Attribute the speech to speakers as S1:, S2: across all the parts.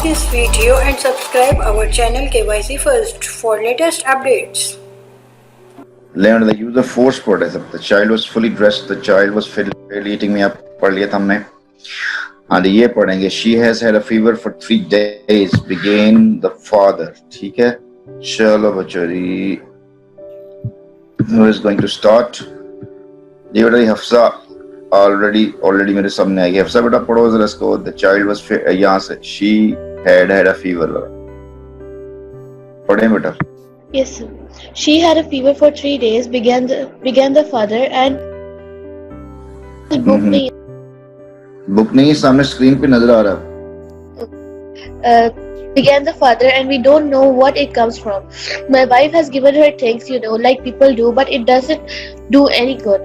S1: this video and subscribe our channel KYC First for latest updates.
S2: Learn the use of force protest. The child was fully dressed. The child was fairly eating me up. पढ़ लिया था हमने. And ये पढ़ेंगे. She has had a fever for 3 days. Began the father. ठीक है. चलो बच्चों. Who is going to start? ये बेटा हफ्सा already मेरे सामने आ गया. हफ्सा बेटा पढ़ो जरा इसको. The child was यहाँ से. She had a fever. पढ़ें बेटा.
S3: Yes, sir. She had a fever for 3 days, began the father, and book नहीं
S2: बुक नहीं सामने स्क्रीन पे नजर आ रहा है.
S3: began the father, and we don't know what it comes from. My wife has given her things, like people do, but it doesn't do any good.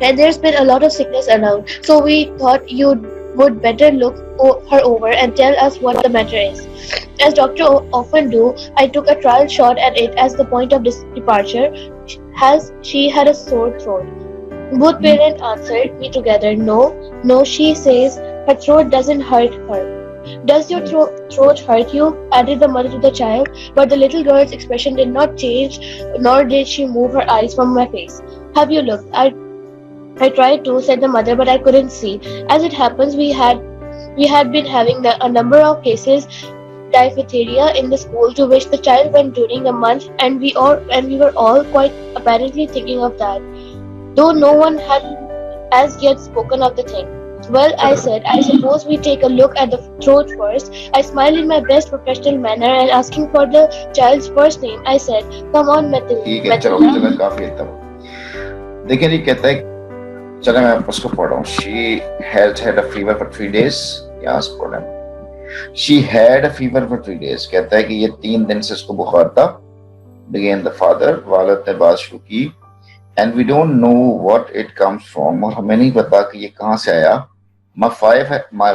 S3: And there's been a lot of sickness around, so we thought you would better look her over and tell us what the matter is. As doctors often do, I took a trial shot at it as the point of departure. Has she had a sore throat? Both parents answered me together. No, she says her throat doesn't hurt her. Does your throat hurt you? Added the mother to the child, but the little girl's expression did not change, nor did she move her eyes from my face. Have you looked? I tried to, said the mother, but I couldn't see. As it happens, we had been having a number of cases diphtheria in the school to which the child went during the month, and we were all quite apparently thinking of that, though no one had as yet spoken of the thing. Well, I said, I suppose we take a look at the throat first. I smiled in my best professional manner, and asking for the child's first name, I said, come on, Matilda.
S2: काफी देखिए ये कहता है चलो मैं उसको पढ़ रहा हूँ. She has had a fever for 3 days. यहाँ से पढ़ रहा हूँ. She had a fever for 3 days. कहता है कि ये 3 दिन से इसको बुखार था. Began the father. वालद ने बात शुरू की. And we don't know what it comes from. और हमें नहीं पता कि ये कहाँ से आया. My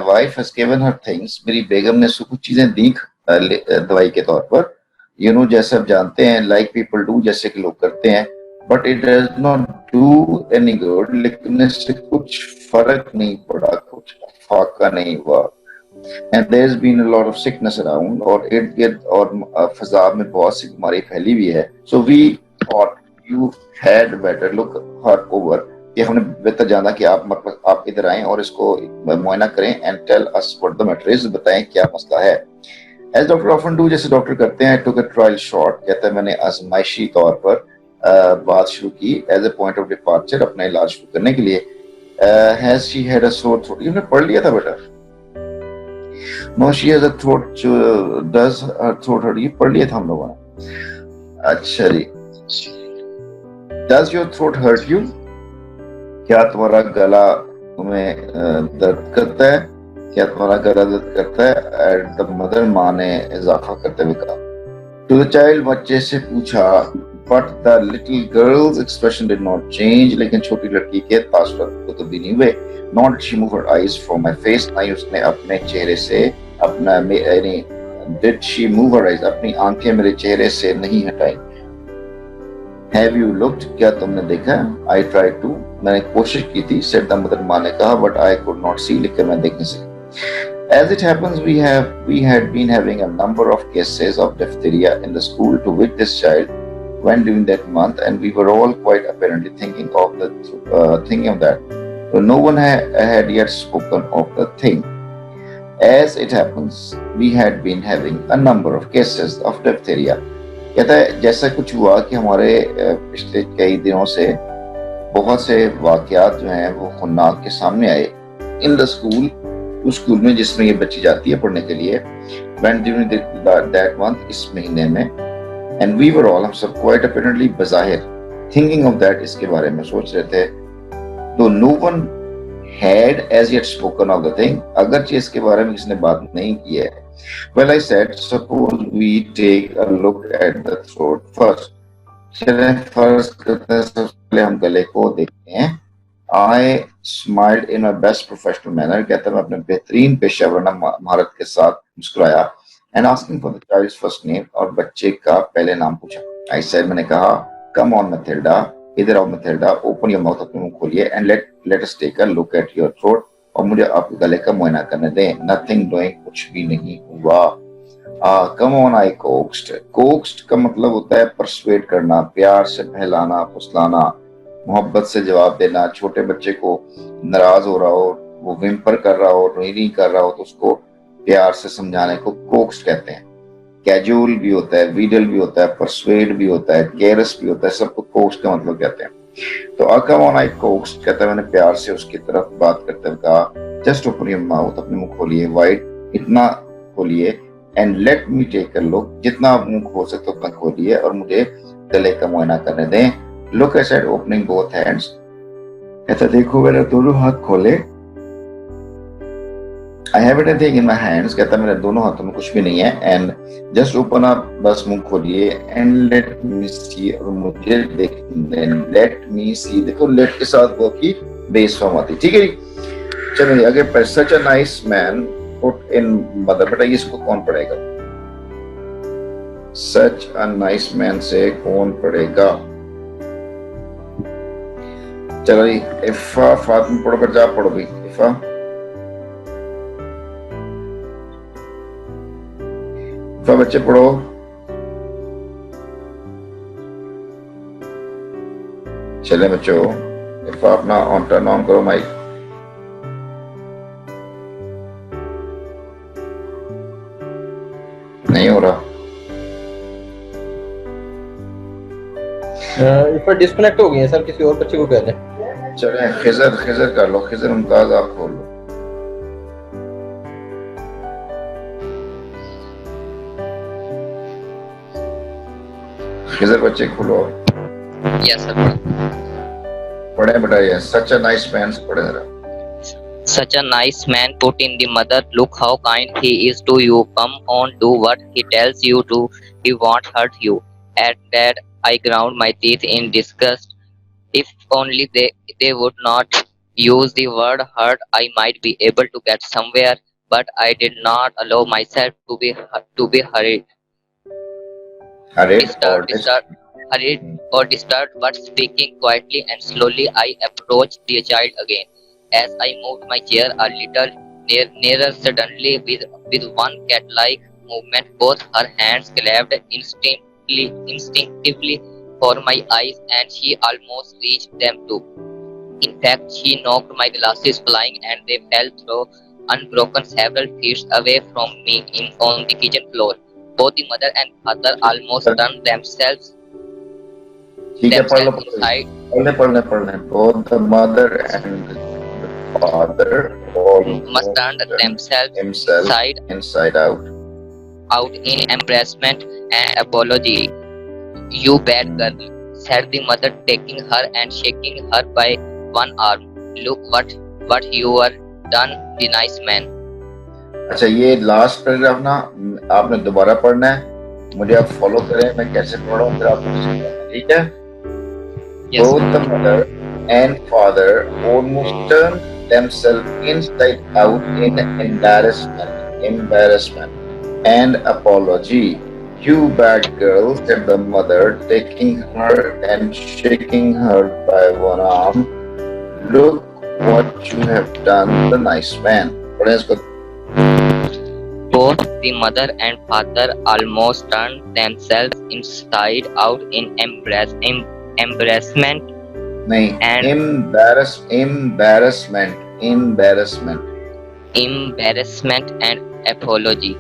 S2: wife has given her things. मेरी बेगम ने उसको कुछ चीजें दी दवाई के तौर पर. जैसे आप जानते हैं, like people do, जैसे कि लोग करते हैं. But it does not do any good. लेकिन इससे कुछ फर्क नहीं पड़ा, कुछ फाका नहीं हुआ. And there's been a lot of sickness around, और इर्द गिर्द और फजा में बहुत सी बीमारी फैली हुई है. So we thought you had better look her over. कि हमने बेहतर जाना कि आप इधर आएं और इसको मुआयना करें and tell us what the matter is. बताएं क्या मसला है. As doctor often do, जैसे डॉक्टर करते हैं, I took a trial shot. कहता है मैंने आजमाइशी तौर पर बात शुरू की as a point of departure, अपना इलाज शुरू करने के लिए. Has she had a sore throat? ये पढ़ लिया था बेटा. No, she has a throat. Does her throat hurt? ये पढ़ लिया था हम लोगों ने. अच्छा जी. Does your throat hurt you? क्या तुम्हारा गला तुम्हें दर्द करता है? क्या तुम्हारा गला दर्द करता है? And the mother, माँ ने इजाफा करते हुए कहा. To the child, बच्चे से पूछा. But the little girl's expression did not change. लेकिन छोटी लड़की के तासुरात को तब्दील नहीं हुए. Nor did she move her eyes from my face. ना ही उसने अपने चेहरे से did she move her eyes? अपनी आंखें मेरे चेहरे से नहीं हटाई. Have you looked? क्या तुमने देखा? I tried to. मैंने कोशिश की थी. said the mother, माँ ने कहा. But I could not see. लेकिन मैं देख नहीं सकी. As it happens, we had been having a number of cases of diphtheria in the school to which this child went during that month, and we were all quite apparently thinking of that. So no one had yet spoken of the thing. As it happens, we had been having a number of cases of diphtheria. कहता है जैसा कुछ हुआ कि हमारे पिछले कई दिनों से बहुत से वाकयात जो हैं वो खौफनाक के सामने आए. In the school, उस स्कूल में जिसमें ये बच्ची जाती है पढ़ने के लिए, went during that month, इस महीने में. And we were all, हम सब quite apparently बज़ाहिर thinking of that, इसके बारे में सोच रहे थे. Though no one had as yet spoken of the thing, अगरचे इसके बारे में किसी ने बात नहीं की है. Well, I said, suppose we take a look at the throat first. चलें फर्स्ट करते हैं, सबसे पहले हम गले को देखते हैं. I smiled in my best professional manner. कहता मैं अपने बेहतरीन पेशेवराना महारत के साथ मुस्कुराया. And asking for the child's first name, और बच्चे का पहले नाम पूछा. I said, मैंने कहा, come on Matilda, इधर आओ Matilda, open your mouth, अपने मुंह खोलिए, and let us take a look at your throat, और मुझे आप गले का मुआयना करने दें। नथिंग डूइंग, कुछ भी नहीं हुआ। Come on I कोक्स्ड। कोक्स्ड का मतलब होता है परसुएट करना, प्यार से बहलाना, फुसलाना, मोहब्बत से जवाब देना। छोटे बच्चे को नाराज हो रहा हो, वो विम्पर कर रहा हो, रोई नहीं कर रहा हो, तो उसको प्यार से समझाने को कोक्स्ड कहते हैं। कैजुअल भी होता है, वीडल भी होता है, परसुएड भी होता है, केयरस भी होता है, सबको कोक्स्ड का मतलब कहते हैं। तो कम ऑन आई कोक्स्ड कहता है मैंने प्यार से उसकी तरफ बात करते हुए कहा, जस्ट ओपन योर माउथ, अपने मुंह खोलिए, वाइड, इतना खोलिए, and let me take a look, जितना आप मुंह खोल सकते हो उतना खोलिए और मुझे गले का मुआयना करने दें। Look I said opening both hands, कहता देखो मेरे दोनों हाथ खोले। I have anything in my hands, कहता मेरे दोनों हाथों में कुछ भी नहीं है। एंड जस्ट ओपन अप, बस मुंह खोलिए, एंड लेट मी सी, और मुझे देखने, लेट मी सी, देखो लेट के साथ वो की बेस फॉर्म आती, ठीक है जी। चलिए आगे पर, such a nice man put in mother, बेटा इसको कौन पढ़ेगा? सच अ नाइस मैन से कौन पढ़ेगा? चलो जी, इफा फातिमा पढ़ो, बच्चा पढ़ो भी, इफा बच्चे पढ़ो। चले बच्चों, इफा अपना ऑन टर्न ऑन करो माइक। नहीं हो रहा।
S4: इफा डिस्कनेक्ट हो गई है सर, किसी और बच्चे को कह दें।
S2: चले खिजर, खिजर कर लो, खिजर मुमताज आप खोल लो। खिजर बच्चे खोलो।
S5: Yes sir.
S2: पढ़े बेटा, ये सच अ नाइस मैन से पढ़े जरा।
S5: Such a nice man put in the mother. Look how kind he is to you. Come on, do what he tells you to. He won't hurt you. At that, I ground my teeth in disgust. If only they would not use the word hurt, I might be able to get somewhere. But I did not allow myself to be hurried. Disturbed, but speaking quietly and slowly, I approached the child again. As I moved my chair a little nearer, suddenly, with one cat-like movement, both her hands clapped instinctively for my eyes, and she almost reached them too. In fact, she knocked my glasses flying, and they fell through unbroken several feet away from me on the kitchen floor. Both the mother and father almost turned themselves
S2: ठीक है, पढ़ लो,
S5: inside.
S2: पढ़ने। Both the mother and the father
S5: Must turn themselves
S2: inside
S5: out in embarrassment and apology. You bad girl, said the mother, taking her and shaking her by one arm. Look what you are done, the nice man.
S2: अच्छा, ये last paragraph ना आपने दोबारा पढ़ना है, मुझे आप follow करें, मैं कैसे पढ़ रहा हूँ फिर आपको सिखाऊंगा, ठीक है?
S5: Yes,
S2: Both the mother and father almost turned themselves inside out in embarrassment and apology. You bad girl, said the mother, taking her and shaking her by one arm. Look what you have done, the nice man. पढ़ें इसको।
S5: both the mother and father almost turned themselves inside out in embarrassment
S2: नहीं,
S5: and embarrassment and apology.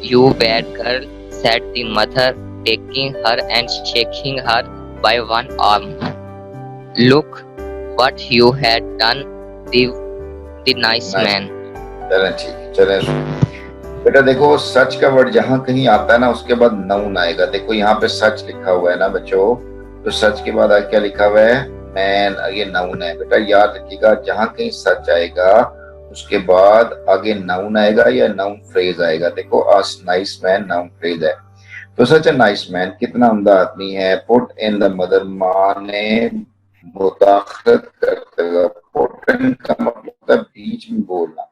S5: You bad girl, said the mother, taking her and shaking her by one arm. Look what you had done, the nice man.
S2: चलें, ठीक, चलें बेटा। देखो, सच का word जहां कहीं आता है ना, उसके बाद नाउन आएगा। देखो यहाँ पे सच लिखा हुआ है ना बच्चों, तो सच के बाद क्या लिखा हुआ है? मैन, ये नाउन है बेटा, याद रखिएगा। जहां कहीं सच आएगा उसके बाद आगे नाउन आएगा या नाउन फ्रेज आएगा। देखो, अस नाइस मैन नाउन फ्रेज है, तो सच अ नाइस मैन, कितना उम्दा आदमी है। पुट इन द मदर, माँ ने मुदाखलत करते हुए, पुट इन का मतलब बीच में बोलना।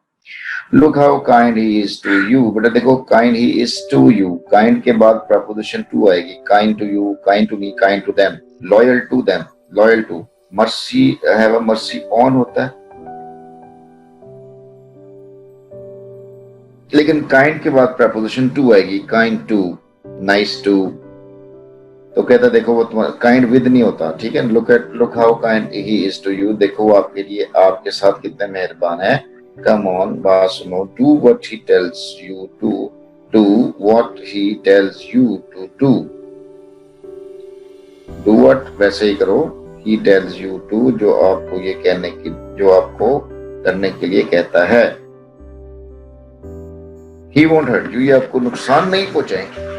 S2: Look how kind he is to you. बेटा देखो, kind he is to you, kind के बाद preposition to आएगी। kind to you, kind to me, kind to them, loyal to them, loyal to। mercy, have a mercy on होता है, लेकिन kind के बाद प्रपोजिशन टू आएगी, काइंड टू, नाइस टू। तो कहता देखो वो तुम्हारा काइंड विद नहीं होता, ठीक है। Look how kind he is to you, देखो वो आपके लिए, आपके साथ कितने मेहरबान है। कम ऑन, बात सुनो। Do what he tells you to do, what he tells you to do. Do what वैसे ही करो, ही टेल्स यू टू जो आपको ये कहने की, जो आपको करने के लिए कहता है। ही वोंट हर्ट यू, ये आपको नुकसान नहीं पहुंचाएंगे।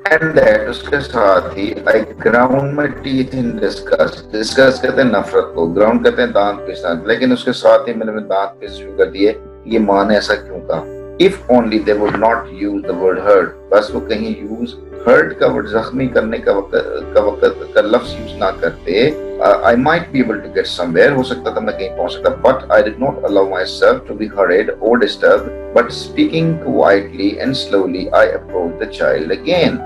S2: And that उसके साथ ही I ground my teeth in disgust, disgust कहते हैं नफरत को, ground कहते हैं दांत पीसना, लेकिन उसके साथ ही मैंने दांत पीस शुरू कर दिए। ये माँ ने ऐसा क्यों कहा? If only they would not use the word hurt, बस वो कहीं use hurt का वर्ड, जख्मी करने का वक्त का लफ्ज यूज ना करते, I might be able to get somewhere, हो सकता था मैं कहीं पहुंच सकता, but I did not allow myself to be hurried or disturbed, but speaking quietly and slowly I approached the child again.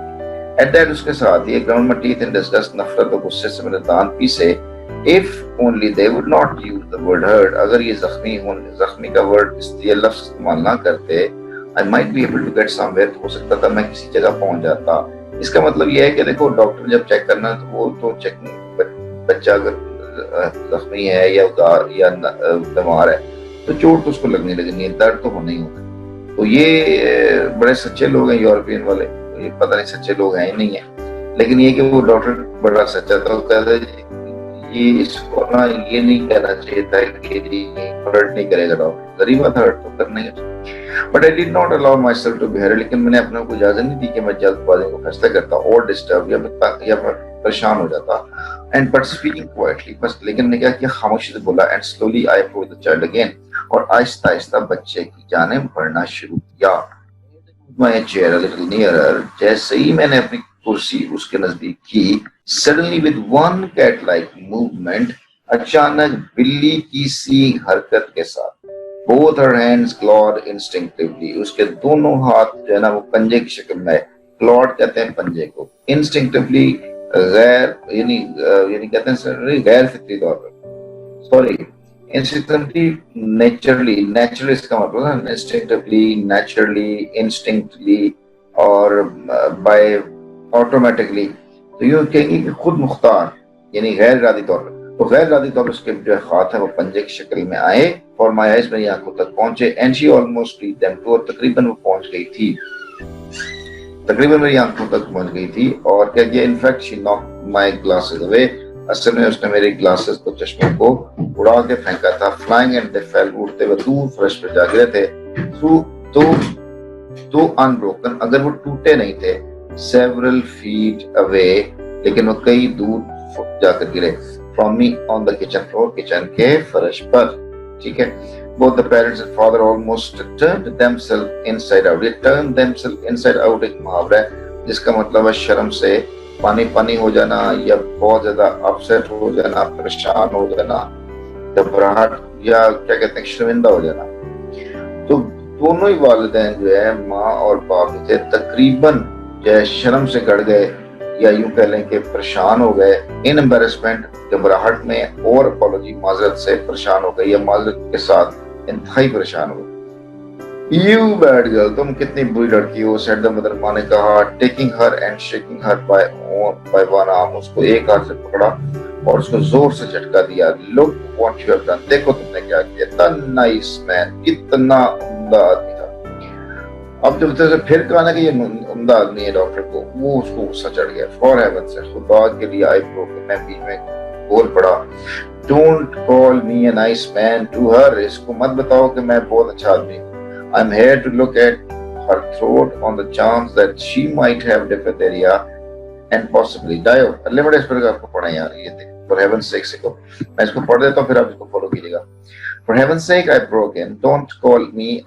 S2: At that उसके साथ ये ground my teeth in disgust, नफरत और गुस्से से मैंने दांत पीसे। If only they would not use the word hurt, अगर ये जख्मी का वर्ड ये लफ्ज इस्तेमाल ना करते, I might be able to get somewhere, तो हो सकता था मैं किसी जगह पहुंच जाता। इसका मतलब ये है कि देखो डॉक्टर जब चेक करना तो वो तो चेक, बच्चा अगर जख्मी है या बीमार है तो चोट तो उसको लगने लगनी है, दर्द तो होना ही होगा। तो ये बड़े सच्चे लोग हैं यूरोपियन वाले, ये पता नहीं सच्चे लोग हैं ही नहीं है, लेकिन ये कि वो डॉक्टर बड़ा सच्चा था, वो कहता ये इसको ना ये नहीं कहना चाहिए था कि हर्ट नहीं करेगा डॉक्टर, गरीब बात हर्ट तो करना ही है। But I did not allow myself to be hurt, लेकिन मैंने अपने को इजाजत नहीं दी कि मैं जल्दबाजी को फैसला करता और डिस्टर्ब या परेशान हो जाता। एंड बट स्पीकिंग क्वाइटली, बस लेकिन ने क्या किया, खामोशी से बोला। And slowly I approach the child again, और आहिस्ता आहिस्ता बच्चे की जानिब बढ़ना शुरू किया। My chair a little nearer, जैसे ही मैंने अपनी कुर्सी उसके नजदीक की, suddenly with one cat like movement, अचानक बिल्ली की सी हरकत के साथ, both her hands clawed instinctively, उसके दोनों हाथ जो है ना वो पंजे की शक्ल में, क्लॉड कहते हैं पंजे को, इंस्टिंक्टिवली गैर यानी कहते हैं गैर फितरी तौर पर, सॉरी इंस्टिंक्टिवली, नेचुरली इसका मतलब है इंस्टिंक्टिवली, नेचुरली, इंस्टिंक्टली और बाय ऑटोमेटिकली, तो यूं कहेंगे कि खुद मुख्तार यानी गैर इरादी तौर पर। तो गैर इरादी तौर पर उसके जो हाथ है वो पंजे की शक्ल में आए और माय आईज मेरी आंखों तक पहुंचे। And she almost reached them too, और तकरीबन वो पहुंच गई थी, तकरीबन मेरी आंखों तक पहुंच गई थी। और क्या किया, in fact she knocked my glasses away, असल में उसने मेरे ग्लासेस को, चश्मों को उड़ा के फेंका था। फ्लाइंग एंड दे फेल, उड़ते हुए दूर फर्श पे जा गिरे थे। तो अनब्रोकन, अगर वो टूटे नहीं थे, several feet away, लेकिन वो कई दूर जाकर गिरे। From me on the kitchen floor, kitchen के फर्श पर, ठीक है। Both the parents and father almost turned themselves inside out. ये turn themselves inside out एक मुहावरा है जिसका मतलब है शर्म से पानी पानी हो जाना या बहुत ज्यादा अपसेट हो जाना, परेशान हो जाना, घबराहट या क्या कहते हैं शर्मिंदा हो जाना। तो दोनों ही वालिदैन जो है माँ और बाप थे तकरीबन जो शर्म से गड़ गए या यूं कह लें कि परेशान हो गए, इन एम्बेरसमेंट घबराहट में और अपॉलॉजी माजरत से परेशान हो गए या माजरत के साथ इंतहाई परेशान हो गए। यू बैड गर्ल, तुम कितनी बुरी लड़की हो, सेड द मदर, माँ ने कहा। Taking her and shaking her by one arm, उसको एक हाथ से पकड़ा और उसको जोर से झटका दिया। Look what you have done, देखो तुमने क्या किया। द नाइस मैन, कितना उम्दा आदमी था। अब जब से फिर कहा कि ये उम्दा आदमी है डॉक्टर को, वो उसको गुस्सा चढ़ गया। फॉर हेवन से, खुदा के लिए आई ब्रोक, मैं बीच में बोल पड़ा। Don't call me a nice man to her, इसको मत बताओ कि मैं बहुत अच्छा आदमी हूँ। I am here to look at her throat on the chance that she might have diphtheria and possibly die out. Allah बड़े इस पर आपको पढ़ा यार, ये देख, फॉर हेवन सेक से को मैं इसको पढ़ देता हूँ फिर आप इसको फॉलो कीजिएगा। For heaven sec I broke in, don't call me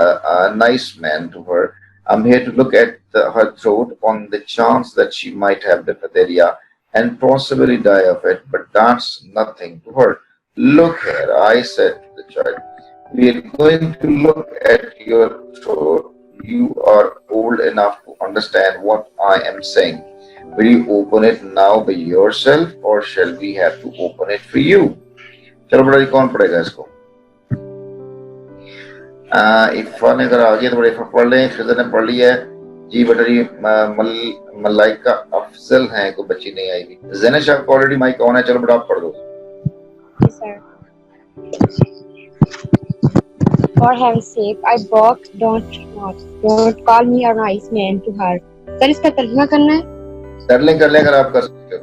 S2: a nice man to her. I'm here to look at her throat on the chance that she might have diphtheria and possibly die of it, but that's nothing to her. Look here, I said to the child, we are going to look at your throat. You are old enough to understand what I am saying. Will you open it now by yourself or shall we have to open it for you? चलो बड़ा जी, कौन पढ़ेगा इसको? इफ़ा ने अगर आ गया तो बड़े इफ़ा पढ़ लें, खिज़र ने पढ़ लिया है जी बेटा जी। मलाइका अफजल हैं, कोई बच्ची नहीं आई हुई। ज़ैनश आपका ऑलरेडी माइक ऑन है, चलो बेटा आप पढ़ दो।
S6: For heaven's sake, I beg, don't call me a nice man to her. Sir इसका तर्जुमा करना है?
S2: कर लें अगर आप कर सकते हो।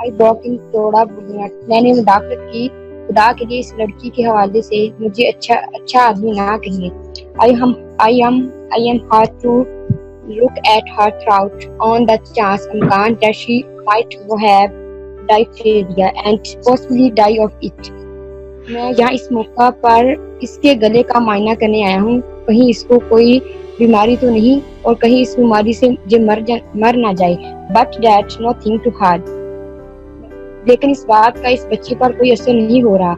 S6: I beg in थोड़ा मैंने मुदाखलत की, खुदा के लिए इस लड़की के हवाले से मुझे अच्छा आदमी ना कहिए। I am hard to look at her throat on the chance imkan that she might have diphtheria and possibly die of it. मैं यहाँ इस मौका पर इसके गले का मायना करने आया हूँ, कहीं इसको कोई बीमारी तो नहीं और कहीं इस बीमारी से मुझे मर ना जाए। But that's nothing to her. लेकिन इस बात का इस बच्ची पर कोई असर नहीं हो रहा।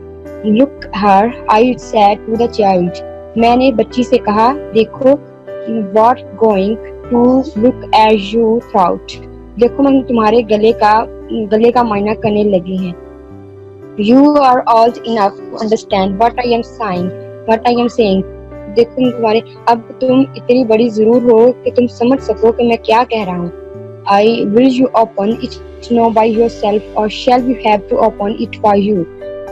S6: Look her, I said to the child. मैंने बच्ची से कहा, देखो, what going to look at you throat. देखो हम तुम्हारे गले का मायना करने लगे हैं। You are old enough to understand what I am saying. देखो अब तुम इतनी बड़ी जरूर हो कि तुम समझ सको कि मैं क्या कह रहा हूँ। Will you open it now by yourself or shall we have to open it for you?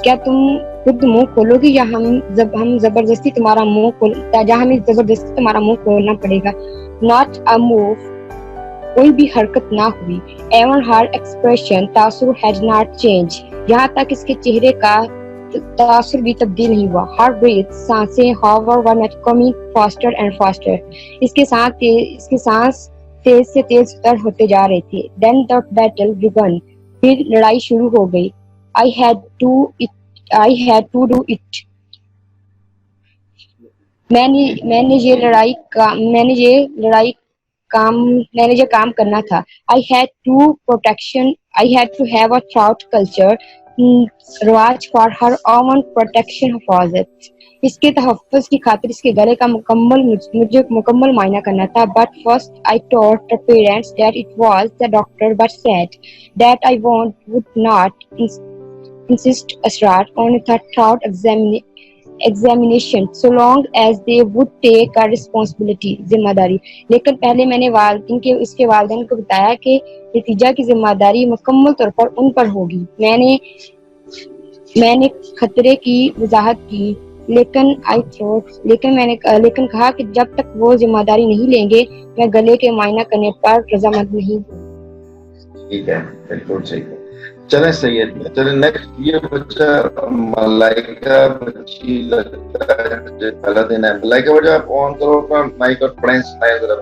S6: क्या तुम खुद मुंह खोलोगी या हम जबरदस्ती तुम्हारा मुंह खोलना पड़ेगा? Not a move. कोई भी हरकत ना हुई। Even her expression तासुर had not changed. यहाँ तक इसके चेहरे का तासुर भी तब्दील नहीं हुआ। Her breath, सांसें however were not coming faster and faster. इसके सांस तेज से तेज तर होते जा रहे थे। Then the battle began. फिर लड़ाई शुरू हो गई। I had to do it. मैंने ये काम करना था। I had to have a throat culture रवाज for her own protection हिफाजत। इसके तहफ़्फ़ुज़ की खातिर इसके गले का मुझे मुकम्मल मायना करना था। But first I told the parents that it was the doctor, but said that I would not insist Asrar on the throat examination so long as they would take a responsibility जिम्मेदारी। लेकिन पहले मैंने उसके वालिदैन को बताया कि नतीजा की जिम्मेदारी मुकम्मल तौर पर उन पर होगी। मैंने खतरे की वजाहत की, लेकिन कहा कि जब तक वो जिम्मेदारी नहीं लेंगे मैं गले के मायना करने पर रजामंद नहीं हूँ।
S2: ठीक है, बिल्कुल सही है। चलें सही है। चलें नेक्स्ट, ये बच्चा मलाइका बच्ची लगता है पहला दिन है। मलाइका बच्चा आप ऑन करो अपना माइक और पढ़ें सुनाएं जरा।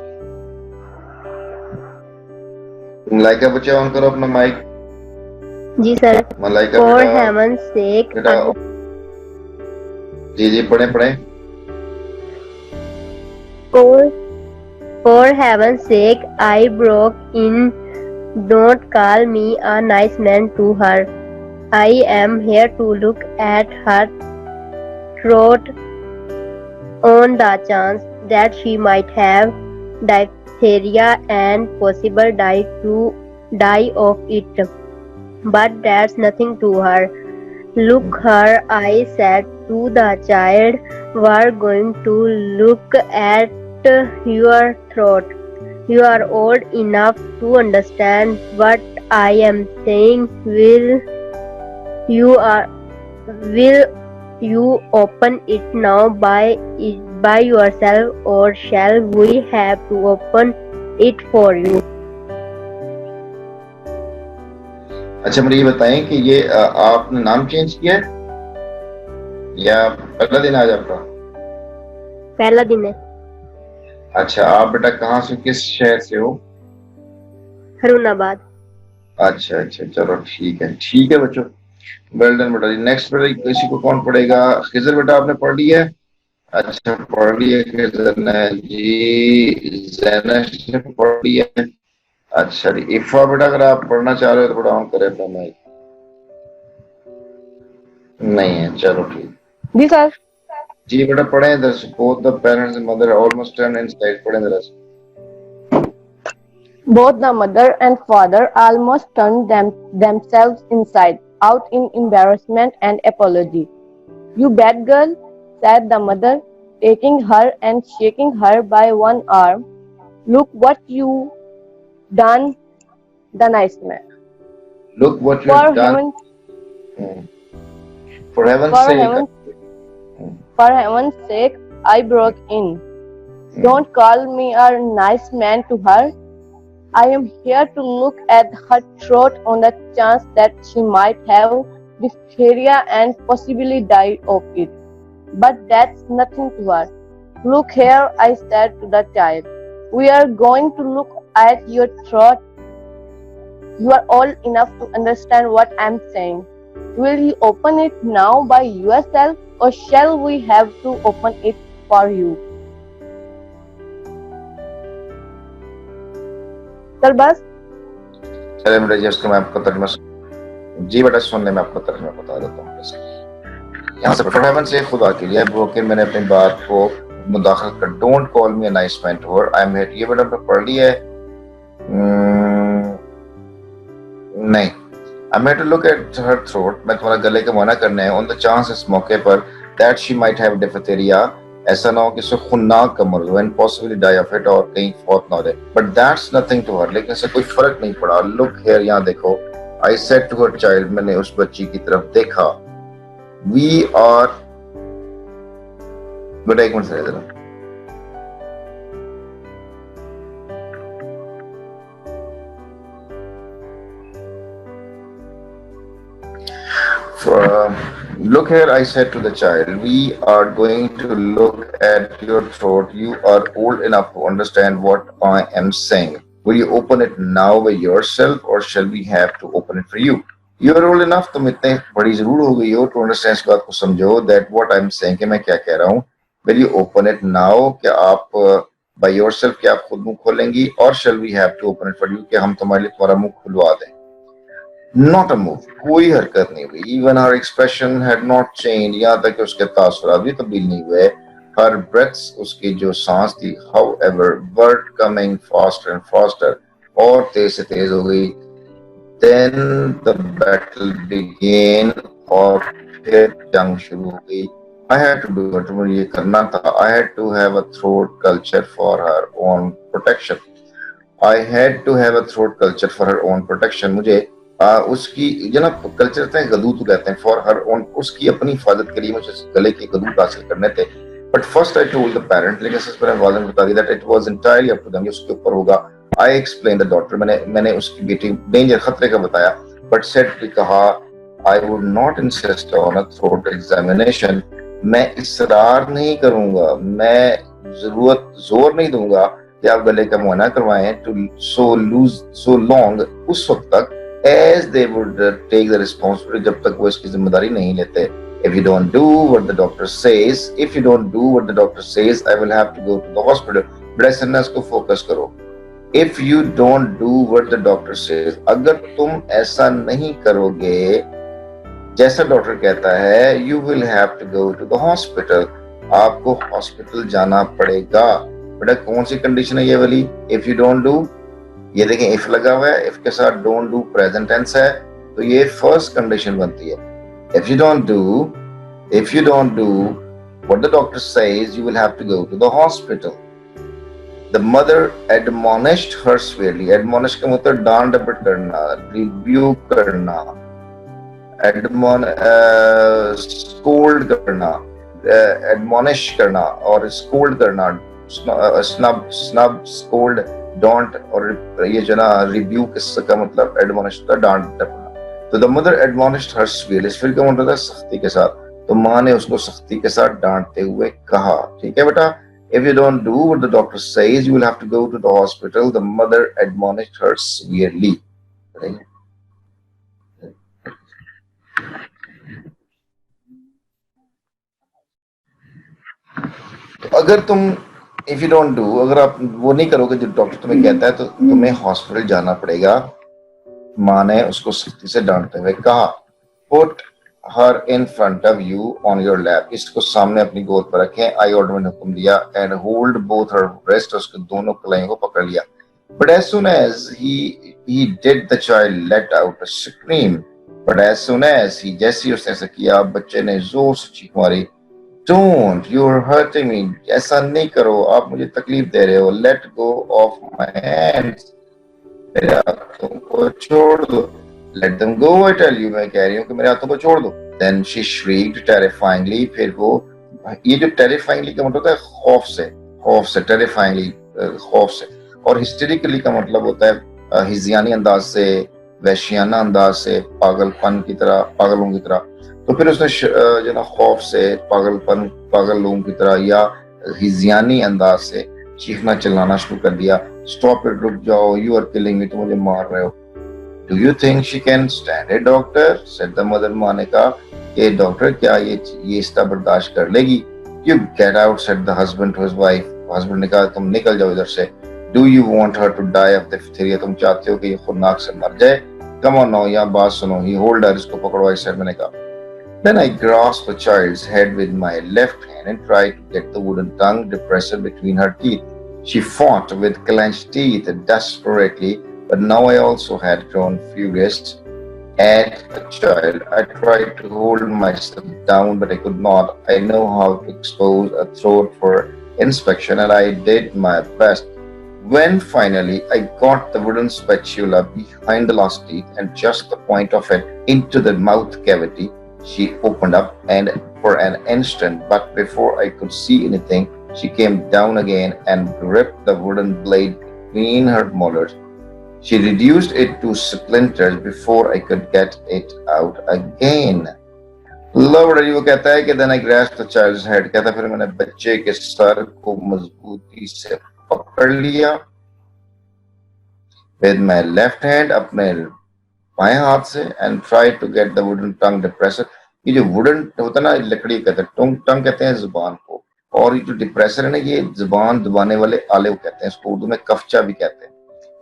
S2: मलाइका बच्चा ऑन करो अपना माइक।
S7: जी sir.
S2: Malaika
S7: For heaven's sake,
S2: जी पढ़ें।
S7: For heaven's sake, I broke in. Don't call me a nice man to her. I am here to look at her throat on the chance that she might have diphtheria and possible die of it. But that's nothing to her. Look her, I said to the child, we're going to look at your throat. You are old enough to understand what I am saying. Will you open it now by yourself or shall we have to open it for you?
S2: अच्छा मुझे ये बताएं कि ये आपने नाम change किया है या पहला दिन आज आपका?
S7: पहला दिन है।
S2: अच्छा, आप बेटा कहाँ से, किस शहर से हो?
S7: हरुणाबाद।
S2: अच्छा, चलो ठीक है बच्चों, वेल डन बेटा जी। नेक्स्ट बेटा किसी को कौन पढ़ेगा? खिजर बेटा आपने पढ़ लिया है? अच्छा पढ़ लिया खिजर ने जी। ज़ैनश ने पढ़ लिया है। अच्छा जी, इफ़ा बेटा अगर आप पढ़ना चाह रहे हो तो थोड़ा ऑन करें अपना माइक। नहीं है, चलो ठीक
S6: जी सर।
S2: जी बेटा पढ़ें इधर से। both the parents and mother almost turned inside. पढ़ें इधर से।
S8: Both the mother and father almost turned themselves inside out in embarrassment and apology. You bad girl, said the mother, taking her and shaking her by one arm. Look what you done, the nice man.
S2: Look what you
S8: For
S2: have done.
S8: heaven's
S2: Hmm. For heaven's
S8: for
S2: sake.
S8: heaven's for heaven's sake, I broke in. Don't call me a nice man to her. I am here to look at her throat on the chance that she might have diphtheria and possibly die of it. But that's nothing to her. Look here, I said to the child. We are going to look at your throat. You are old enough to understand what I'm saying. Will you open it now by yourself, or shall we have to open it for you? Sir बस
S2: चले मेरे just मैं आपको तर्जुमा जी बेटा सुनने में आपको तर्जुमा बता देता हूँ कैसे। यहाँ से फॉर हेवन से खुदा के लिए ब्रोकन मैंने अपनी बात को मुदाखलत कर don't call me a nice man to her I am here. ये बेटा पढ़ लिया है नहीं I am here to look at her throat. मैं तुम्हारा गले का मुआयना करने है ऑन द चांस इस मौके पर that she might have diphtheria, ऐसा ना हो कि खुन्नाक का मर्ज and possibly die of it और कहीं फौत ना हो जाए। But that's nothing to her, लेकिन इससे कोई फर्क नहीं पड़ा। लुक हियर, यहाँ देखो। I said to her child, मैंने उस बच्ची की तरफ देखा। वी आर बेटा एक मिनट से जरा look here, I said to the child, we are going to look at your throat. You are old enough to understand what I am saying. Will you open it now by yourself, or shall we have to open it for you? You are old enough, तुम इतने बड़ी जरूर हो गई हो to understand इस बात को समझो that what I am saying कि मैं क्या कह रहा हूँ. Will you open it now? क्या आप by yourself क्या आप खुद मुंह खोलेंगी, or shall we have to open it for you कि हम तुम्हारे लिए तुम्हारा मुंह खुलवा दें? Not a move, कोई हरकत नहीं हुई. Even her expression had not changed. यहाँ तक कि उसके तासुरात भी तब्दील नहीं हुए. Her breaths, उसकी जो सांस थी, however, were coming faster and faster. और तेज से तेज हो गई. Then the battle began. और फिर जंग शुरू हो गई. I had to do it. मुझे ये करना था. I had to have a throat culture for her own protection. I had to have a throat culture for her own protection. मुझे उसकी जो ना कल्चर थे गदूत कहते हैं फॉर हर ओन, उसकी अपनी हिफाजत के लिए मुझे गले के गदूत हासिल करने थे. But first I told the parent, लेकिन सबसे पहले वालिद ने बता दिया that it was entirely up to them, उसके ऊपर होगा. आई एक्सप्लेन द डॉक्टर, मैंने उसकी बेटी डेंजर खतरे का बताया. बट सेड भी कहा I would not insist on a throat examination. मैं इसरार नहीं करूंगा, मैं जोर नहीं दूंगा कि आप गले का मुआयना करवाएं टू सो लॉन्ग, उस वक्त तक as they would take the responsibility, जब तक वो इसकी जिम्मेदारी नहीं लेते. If you don't do what the doctor says, I will have to go to the hospital. बड़े सन्नास को फोकस करो. If you don't do what the doctor says, अगर तुम ऐसा नहीं करोगे जैसा डॉक्टर कहता है, you will have to go to the hospital. आपको हॉस्पिटल जाना पड़ेगा. बेटा कौन सी कंडीशन है ये वाली? If you don't do, ये देखें इफ लगा हुआ है, इफ के साथ डोंट डू प्रेजेंट टेंस है, तो ये फर्स्ट कंडीशन बनती है. If you don't do what the doctor says, you will have to go to the hospital. The mother admonished her severely. Admonish का मतलब डांट डपट करना, रिब्यूक करना, स्कोल्ड करना, एडमोनिश करना और स्कोल्ड करना. स्नब स्कोल्ड डोंट, और ये जो ना रिब्यूक इसका मतलब एडमोनिश का डांट डपटना. तो द मदर एडमोनिश्ड हर स्वेयरली, फिर क्या मतलब सख्ती के साथ, तो माँ ने उसको सख्ती के साथ डांटते हुए कहा. ठीक है बेटा. If you don't do what the doctor says, you will have to go to the hospital. The mother admonished her severely. तो अगर तुम इफ यू डोंट डू, अगर आप वो नहीं करोगे जो डॉक्टर तुम्हें कहता है, तो तुम्हें हॉस्पिटल जाना पड़ेगा. माँ ने उसको सख्ती से डांटते हुए कहा. Put her in front of you on your lap, इसको सामने अपनी गोद पर रखें. आई ऑर्डर ने हुक्म दिया. And hold both her breast, उसके दोनों कलाइयों को पकड़ लिया. But as soon as he did, the child let out a scream. But as soon as he जैसे उसने ऐसा किया, बच्चे ने जोर से चीख मारी, Don't, you're hurting me. ऐसा नहीं करो, आप मुझे तकलीफ दे रहे हो. Let go of my hands. मेरे हाथों को छोड़ दो. Let them go, I tell you. मैं कह रही हूँ कि मेरे हाथों को छोड़ दो. Then she shrieked terrifyingly. फिर वो, ये जो terrifyingly का मतलब होता है खौफ से, terrifyingly खौफ से, और hysterically का मतलब होता है हिज़ियानी अंदाज से, वहशियाना अंदाज से, पागलपन की तरह, पागलों की तरह. तो फिर उसने जो ना खौफ से, पागल लोगों की तरह या हिज़ियानी अंदाज से चीखना चिल्लाना शुरू कर दिया. स्टॉप इट, रुक जाओ, यू आर किलिंग मी, तुम मुझे मार रहे हो. Do you think she can stand it doctor, said the mother. माँ ने कहा कि डॉक्टर क्या ये इसका बर्दाश्त कर लेगी. You get out, said the husband to his wife. Husband ने कहा तुम निकल जाओ इधर से. Do you want her to die of diphtheria, तुम चाहते हो कि ये खुरनाक से मर जाए. कम ऑन नाउ, यहाँ बात सुनो. ही होल्ड हर, इसको पकड़ो, इस साइड. मैंने कहा. Then I grasped the child's head with my left hand and tried to get the wooden tongue depressor between her teeth. She fought with clenched teeth desperately, but now I also had grown furious at the child. I tried to hold myself down, but I could not. I know how to expose a throat for inspection, and I did my best. When finally I got the wooden spatula behind the last teeth and just the point of it into the mouth cavity, she opened up and for an instant, but before I could see anything, she came down again and gripped the wooden blade between her molars. She reduced it to splinters before I could get it out again. Lovely, वो कहता है कि then I grasped the child's head. कहता फिर मैंने बच्चे के sir को मजबूती से पकड़ लिया with my left hand, अपने बाएं हाथ से, and tried to get the wooden tongue depressor. ये जो वुडन होता है ना, लकड़ी कहते हैं, टंग कहते हैं जुबान को, और ये जो डिप्रेसर है ना, ये जुबान दबाने वाले आले को कहते हैं. इसको उर्दू में कफचा भी कहते हैं.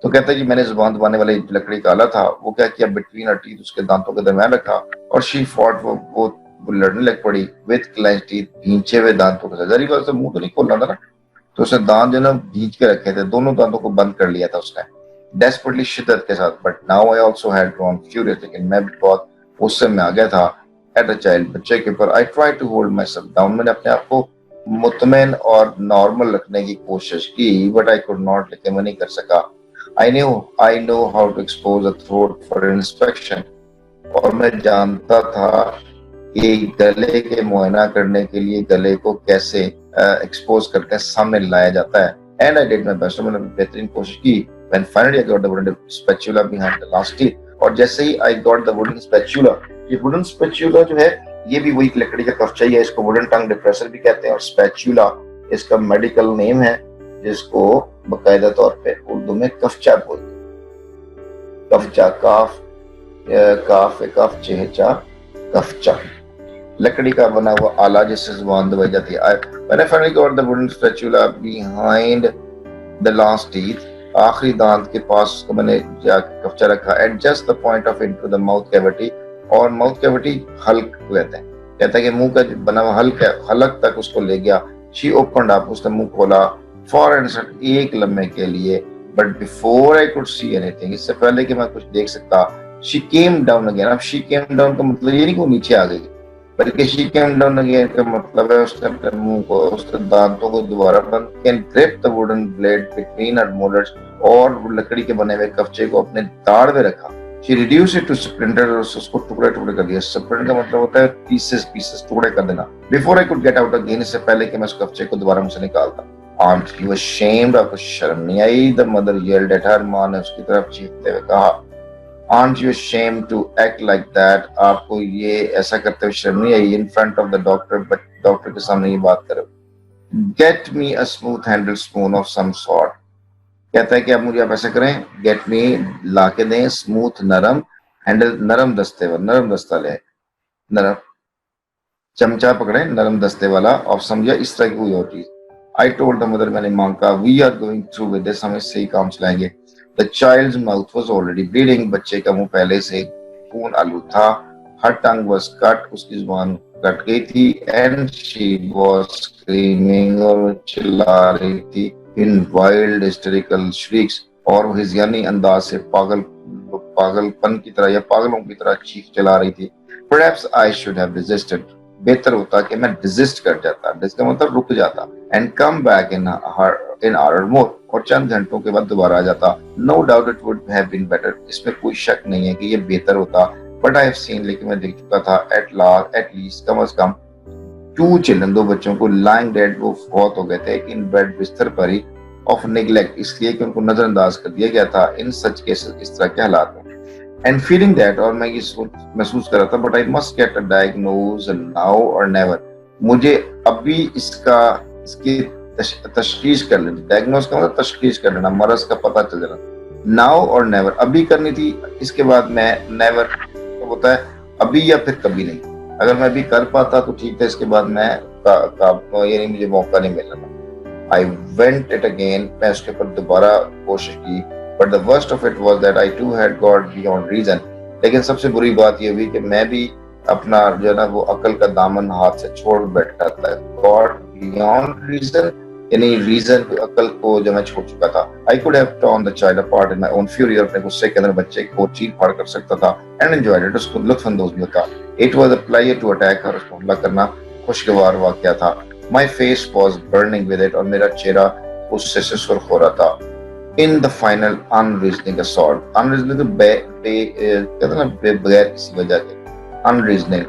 S2: तो कहता है जी मैंने जुबान दबाने वाले लकड़ी का आला था, वो क्या किया, बिटवीन हर टीथ, उसके दांतों के दरमियान रखा, और शी फॉट, वो लड़ने लग पड़ी विद क्लेंच्ड टीथ, भींचे हुए दांतों के साथ. जरी बात से मुंह तो नहीं खोलना था ना, तो उसने दांत जो ना भींच के रखे थे, दोनों दांतों को बंद कर लिया था उसने desperately शिद्दत के साथ. But now I also had grown furious, लेकिन मैं भी बहुत गुस्से में आ गया था. एट अ चाइल्ड, बच्चे के ऊपर. I try to hold myself down, मैंने अपने आप को मुतमईन और नॉर्मल रखने की कोशिश की, बट आई कुड नॉट, लेकिन मैं नहीं कर सका. I know how to expose a throat for inspection, और मैं जानता था कि गले के मुआयना करने के लिए गले को कैसे एक्सपोज करके सामने लाया जाता है. And I did my best, मैंने बेहतरीन कोशिश की. When finally I got the wooden spatula behind the last teeth, और जैसे ही I got the wooden spatula, ये wooden spatula जो है ये भी वही लकड़ी का कफचा ही है. इसको wooden tongue depressor भी कहते हैं, और spatula इसका मेडिकल नेम है, जिसको बकायदा तौर पे उर्दू में कफचा बोलते हैं. कफचा, काफ चेहचा, कफचा, लकड़ी का बना हुआ आला जिससे जुबान दबाई जाती है. When I finally got the wooden spatula behind the last teeth, आखिरी दांत के पास उसको मैंने जाके कफचा रखा. At just the point of into the mouth cavity, और माउथ कैविटी हल्क कहते हैं, कहता है कि मुंह का बना हुआ हलक तक उसको ले गया. शी ओपनड अप, उसने मुंह खोला फॉर इंस्टेंट, एक लम्हे के लिए. But before I could see anything, इससे पहले कि मैं कुछ देख सकता, शी केम डाउन अगेन. अब शी केम डाउन का मतलब ये नहीं कि वो नीचे आ गई, बल्कि शी केम डाउन अगेन का मतलब है उसने अपने मुंह को, उसके दांतों को दोबारा बंद, can grip the wooden blade between her molars, और लकड़ी के बने हुए कफचे को अपने दाढ़ में रखा. She reduced it to splinters, और उसको टुकड़े टुकड़े कर दिया. स्प्लिंटर का मतलब होता है पीसेस टुकड़े कर देना. Before I could get out again, इससे पहले कि मैं उस कफचे को दोबारा मुझसे निकालता. Aren't you ashamed? आपको शर्म नहीं आई? The mother yelled at her. माँ ने उसकी तरफ चीखते हुए कहा. Aren't you ashamed to act like that? आपको ये ऐसा करते हुए शर्म नहीं आई? In front of the doctor, but doctor के सामने ये बात करो. Get me a smooth handled spoon of some sort. कहता है कि आप मुझे आप ऐसा करें, गेट मी, ला के दें, स्मूथ नरम, हैंडल नरम दस्ते वाला, नरम दस्ता ले, नरम चमचा पकड़े नरम दस्ते वाला, और समझा इस तरह की कोई और चीज. आई टोल्ड द मदर, मैंने मांग कहा, we are going through with this, हम इससे ही काम चलाएंगे. The child's mouth was already bleeding, बच्चे का मुंह पहले से खून आलू था. हर टंग वाज कट, उसकी जुबान कट गई थी. एंड शी वाज स्क्रीमिंग, और चिल्ला रही थी इन वाइल्ड हिस्टेरिकल श्रीक्स, और हिज़ियानी अंदाज से पागलपन की तरह या पागलों की तरह चीख चला रही थी। Perhaps I should have resisted. बेहतर होता कि मैं डिजिस्ट कर जाता, जिसका मतलब रुक जाता, and come back in hour more, और चंद घंटों के बाद दोबारा आ जाता। No doubt it would have been better, इसमें कोई शक नहीं है कि ये बेहतर होता। बट आई हैव सीन, लेकिन मैं देख चुका था, at least come as come 2 children, 2 बच्चों को लाइंग डेड, वो फौत हो गए थे इन बेड, बिस्तर पर ही, ऑफ नेग्लेक्ट, इसलिए कि उनको नजरअंदाज कर दिया गया था इन सच केसेस, इस तरह के हालात में। एंड फीलिंग दैट, और मैं ये महसूस कर रहा था, but I must get a diagnose now और नेवर, मुझे अभी इसकी तशखीस कर लेनी, डायग्नोज का मतलब तशखीस कर लेना, मरज का पता चल जाना, नाउ और नेवर, अभी करनी थी, इसके बाद मैं नेवर होता है अभी या फिर कभी नहीं। अगर मैं अभी कर पाता तो ठीक था, इसके बाद मैं ये नहीं, मुझे मौका नहीं मिलना था। आई वेंट इट अगेन, मैं उसके ऊपर दोबारा कोशिश की, but the worst of it was that I too had got beyond reason. लेकिन सबसे बुरी बात ये हुई कि मैं भी अपना जो है ना वो अकल का दामन हाथ से छोड़ बैठा था। गॉट बियॉन्ड रीजन यानी रीजन, अकल को जो मैं छोड़ चुका था। I could have torn the child apart in my own fury, अपने गुस्से के अंदर बच्चे को चीर फाड़ कर सकता था, एंड एंजॉयड इट, उसको लुत्फानंदोज भी होता। It was a pleasure to attack, और उसको हमला करना खुशगवार वाकया था। My face was burning with it, और मेरा चेहरा उससे सुर्ख हो रहा था। In the final unreasoning assault, unreasoning कहते हैं ना बगैर किसी वजह के, अनरीजनिंग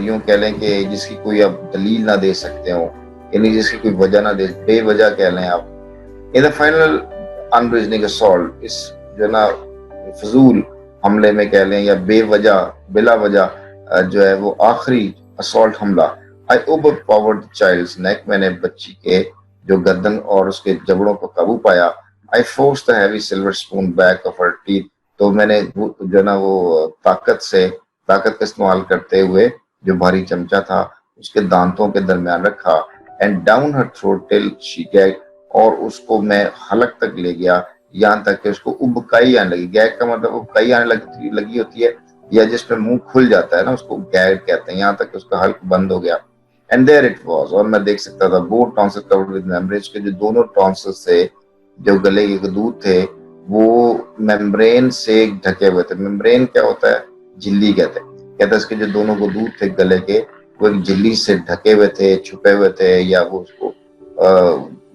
S2: यूं कह लें कि जिसकी कोई आप दलील ना दे सकते हो, यानी जिसकी कोई वजह ना दे, बेवजह कह लें आप। इन द फाइनल अनरीजनिंग असॉल्ट, इस जो ना फजूल हमले में कह लें या बेवजह बिला वजह जो है वो आखिरी असॉल्ट हमला। आई ओवरपावर्ड द चाइल्ड्स नेक, मैंने बच्ची के जो गर्दन और उसके जबड़ों को काबू पाया। I forced the heavy silver spoon back of her teeth, तो मैंने जो ना वो ताकत का इस्तेमाल करते हुए जो भारी चमचा था उसके दांतों के दरमियान रखा, and down her throat till she gag, और उसको मैं हलक तक ले गया यहाँ तक कि उसको उबकाई आने लगी। गैग का मतलब उबकाई आने लगी होती है, या जिसमें मुंह खुल जाता है ना, उसको गैग कहते हैं, यहाँ तक कि उसका हल्क बंद हो गया। एंड देयर इट वाज, और मैं देख सकता था, both tonsil covered with membrane, के जो दोनों टॉन्सिल्स थे, जो गले के गदूद थे, वो मेम्ब्रेन से ढके हुए थे। मेम्ब्रेन क्या होता है? झिल्ली कहते हैं इसके जो दोनों गदूद थे गले के, वो एक झिल्ली से ढके हुए थे, छुपे हुए थे, या वो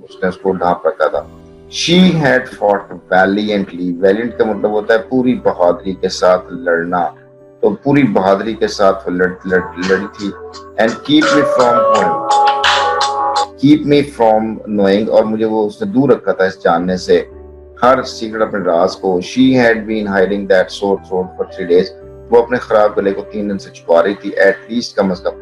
S2: उसने उसको ढांप रखा था। She had fought valiantly, valiant का मतलब होता है पूरी बहादुरी के साथ लड़ना, तो पूरी बहादुरी के साथ वो लड़ी थी। And keep me from knowing, और मुझे वो उसने दूर रखा था इस जानने से हर सीक्रेट, अपने राज को। She had been hiding that sore throat for 3 days, वो अपने खराब गले को 3 दिन से छुपा रही थी, at least कम से कम,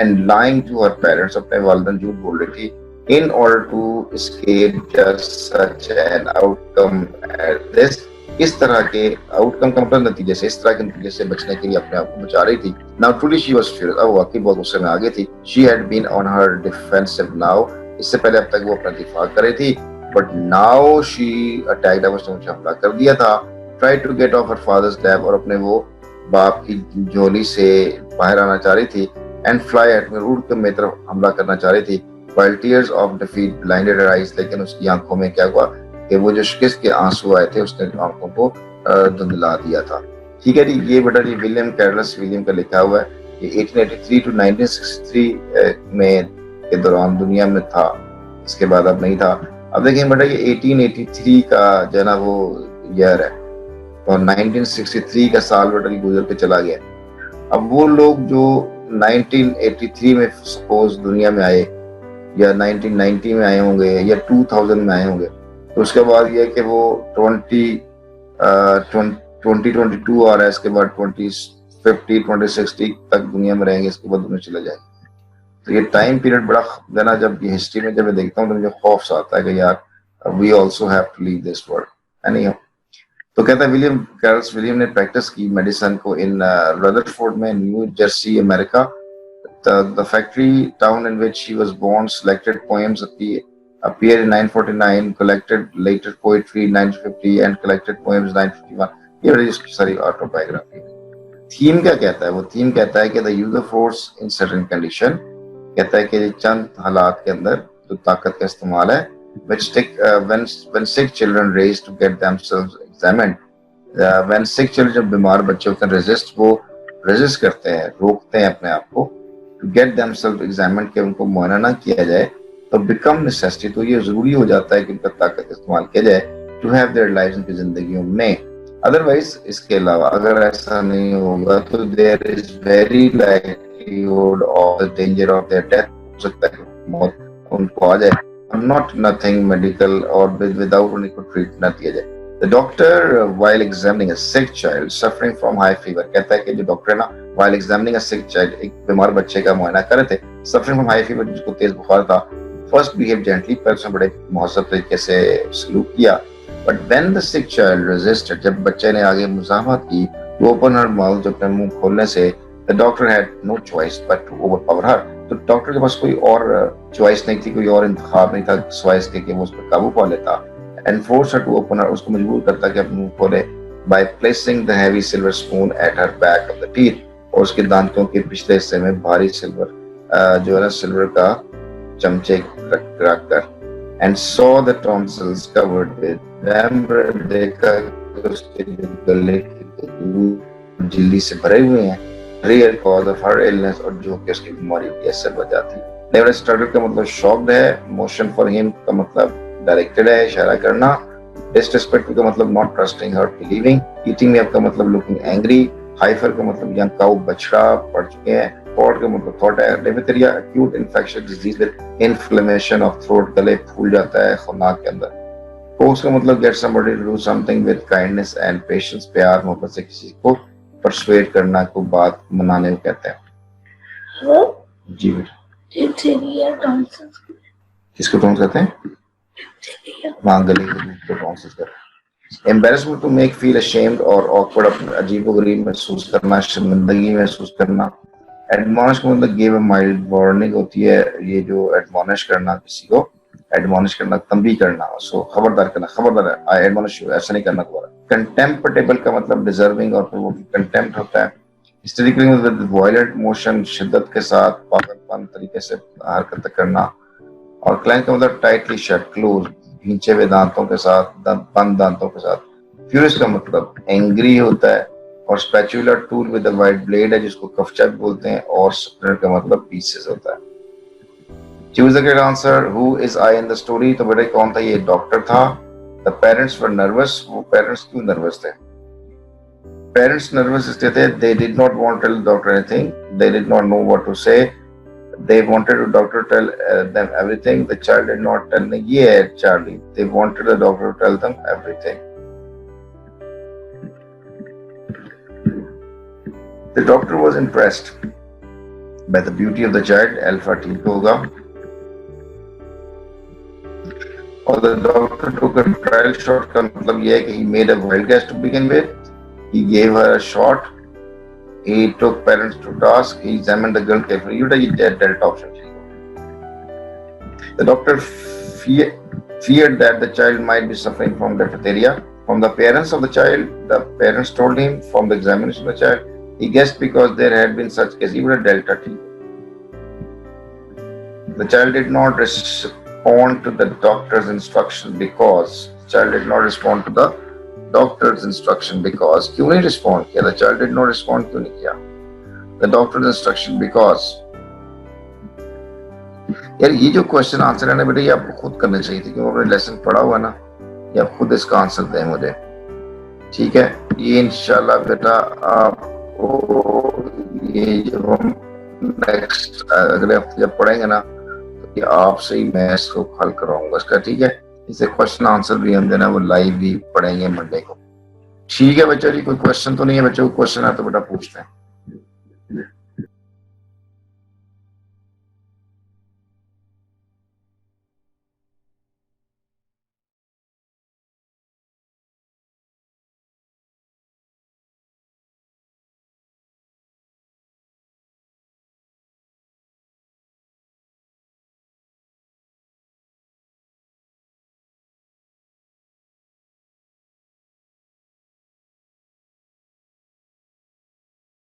S2: and lying to her parents, अपने वालिदैन झूठ बोल रही थी, in order to escape just such an outcome as this, इस तरह के आउटकम का मतलब नतीजे से, इस तरह के नतीजे से बचने के लिए अपने आप को बचा रही थी। Now truly she was furious, अब वाकई बहुत गुस्से में आ गई थी। She had been on her defensive now, इससे पहले अब तक वो अपना दिफा कर रही थी, but now she attacked, अब उसने मुझे हमला कर दिया था। Tried to get off her father's lap, और अपने वो बाप की झोली से बाहर आना चाह रही थी, and fly at me, उड़ के मेरी तरफ हमला करना चाह रही थी। While tears of defeat blinded her eyes, लेकिन उसकी आंखों में क्या हुआ कि वो जो शिकस्त के आंसू आए थे उसने आंखों को धुंधला दिया था। ठीक है जी, ये बेटा जी विलियम कैरलस विलियम का लिखा हुआ है, ये 1883 to 1963 में के दौरान दुनिया में था, इसके बाद अब नहीं था। अब देखें बेटा ये 1883 का जो है ना वो ईयर है, और 1963 का साल बेटा जी गुजर के चला गया। अब वो लोग जो 1983 में सपोज दुनिया में आए, या 1990 में आए होंगे, या 2000 में आए होंगे, तो उसके बाद ये कि वो 2022 आ रहा है, इसके बाद 2050 2060 तक दुनिया में रहेंगे, इसके बाद दुनिया चले जाएंगे। तो ये टाइम पीरियड बड़ा देना, जब ये हिस्ट्री में जब मैं देखता हूँ तो मुझे खौफ सा आता है कि यार we also have to leave this world. Anyhow, तो कहता है विलियम कैरलस विलियम ने प्रैक्टिस की मेडिसिन को इन रदरफोर्ड में, New Jersey, America. The factory town in which she was born selected poems appeared in 949, collected later poetry in 950, and collected poems in 951. ये बड़ी सारी ऑटोबायोग्राफी। थीम क्या कहता है? वो थीम कहता है कि the use of force in certain condition, कहता है कि चंद हालात के अंदर जो ताकत का इस्तेमाल है, when sick children raised to get themselves examined, when sick children, जब बीमार बच्चे होते हैं, रेजिस्ट, वो रेजिस्ट करते हैं, रोकते हैं अपने आप को, टू गेट देमसेल्फ एग्जामिन्ड, कि उनको मुआयना ना किया जाए, तो बिकम नेसेसिटी, तो ये जरूरी हो जाता है कि उनका ताकत इस्तेमाल किया जाए, टू हैव देयर लाइव्स, उनकी जिंदगियों में। अदरवाइज, इसके अलावा अगर ऐसा नहीं होगा तो there is very likelihood of the danger of their death, हो सकता है मौत उनको आ जाए, नॉट नथिंग मेडिकल, और विदाउट उनको ट्रीट ना किया जाए। The doctor, while examining a sick child suffering from high fever, कहता है कि जो डॉक्टर है ना, while examining a sick child, एक बीमार बच्चे का मुआयना कर रहे थे, suffering from high fever, जिसको तेज बुखार था, first behave gently, पर उसने बड़े मुहज़्ज़ब तरीके से सलूक किया, but when the sick child resisted, जब बच्चे ने आगे मुज़ाहमत की, to open her mouth, जब अपना मुंह खोलने से, the doctor had no choice but to overpower her, तो डॉक्टर के पास कोई और चॉइस नहीं थी, कोई और इंतखाब नहीं था सिवाय इसके कि वो उस पर काबू पा लेता, and force her to open her, उसको मजबूर करता कि अपना मुंह खोले, by placing the heavy silver spoon at her back of the teeth, और उसके दांतों के पिछले हिस्से में भारी सिल्वर जो है ना सिल्वर का चमचे रख कर, and saw the tonsils covered with, देखा कि उसके गले के झिल्ली से भरे हुए हैं, real cause of her illness, और जो कि उसकी बीमारी की असर वजह थी। Never started का मतलब shocked है, motion for him का मतलब डायरेक्टेड है, इशारा करना, डिसरिस्पेक्ट का मतलब not trusting her, believing, eating में आपका मतलब लुकिंग एंग्री, हाइफर का मतलब यंग काउ, बछड़ा, पड़ चुके हैं, थॉट का मतलब थॉट है, diphtheria, acute infection disease with inflammation of throat, गले फूल जाता है नाक के अंदर, कोर्स का मतलब get somebody to do something with kindness and patience, प्यार मोहब्बत से किसी को परसुएड करना, को बात मनाने को कहते हैं। जी बेटा, किसको टॉन्स कहते हैं? Embarrassment, to make feel ashamed or awkward, अजीबोगरीब महसूस करना, शर्मिंदगी महसूस करना। Admonish का मतलब give a mild warning होती है, ये जो admonish करना, किसी को admonish करना, तंबीह करना, सो खबरदार करना, खबरदार, I admonish you, ऐसा नहीं करना दोबारा। Contemptible का मतलब deserving और contempt होता है। Hysterically मतलब violent motion, शिद्दत के साथ पागलपन तरीके से हरकत करना, और क्लैंक का मतलब टाइटली शट, क्लोज, भींचे हुए दांतों के साथ, बंद दांतों के साथ। फ्यूरियस का मतलब एंग्री होता है, और spatula tool with a wide blade है, जिसको कफचा भी बोलते हैं, और स्प्लिटर का मतलब पीसेस होता है। Choose the correct answer. Who is I in the story, तो बेटा कौन था? ये डॉक्टर था। द पेरेंट्स वर नर्वस, वो पेरेंट्स क्यों नर्वस थे? पेरेंट्स नर्वस इसलिए थे, they did not want to tell doctor anything, they did not know what to say, they wanted the doctor to tell them everything. The child did not tell them, yeah Charlie, they wanted the doctor to tell them everything. The doctor was impressed by the beauty of the child, alpha ठीक होगा, और the doctor took a trial shot का मतलब ये है कि he made a wild guess to begin with, he gave her a shot, he took parents to task, he examined the girl carefully. You did that option. The doctor feared that the child might be suffering from diphtheria. From the parents of the child, the parents told him from the examination of the child, he guessed because there had been such case, even a delta T. The child did not respond to the doctor's instruction because doctor's instruction because क्यों नहीं respond किया? The child did not respond, क्यों नहीं किया? The doctor's instruction because, यार ये जो question answer है ना बेटा, ये आपको खुद करने चाहिए थे, क्योंकि आपने लेसन पढ़ा हुआ ना, ये आप खुद इसका आंसर दें मुझे, ठीक है? ये इंशाल्लाह बेटा आपको, ये जब हम नेक्स्ट अगले हफ्ते जब पढ़ेंगे ना, तो ये आपसे ही मैं इसको हल कराऊंगा इसका, ठीक है? इसे क्वेश्चन आंसर भी हम देना वो लाइव भी पढ़ेंगे मंडे को, ठीक है बच्चों जी? कोई क्वेश्चन तो नहीं है बच्चों को? क्वेश्चन है तो बेटा पूछते हैं।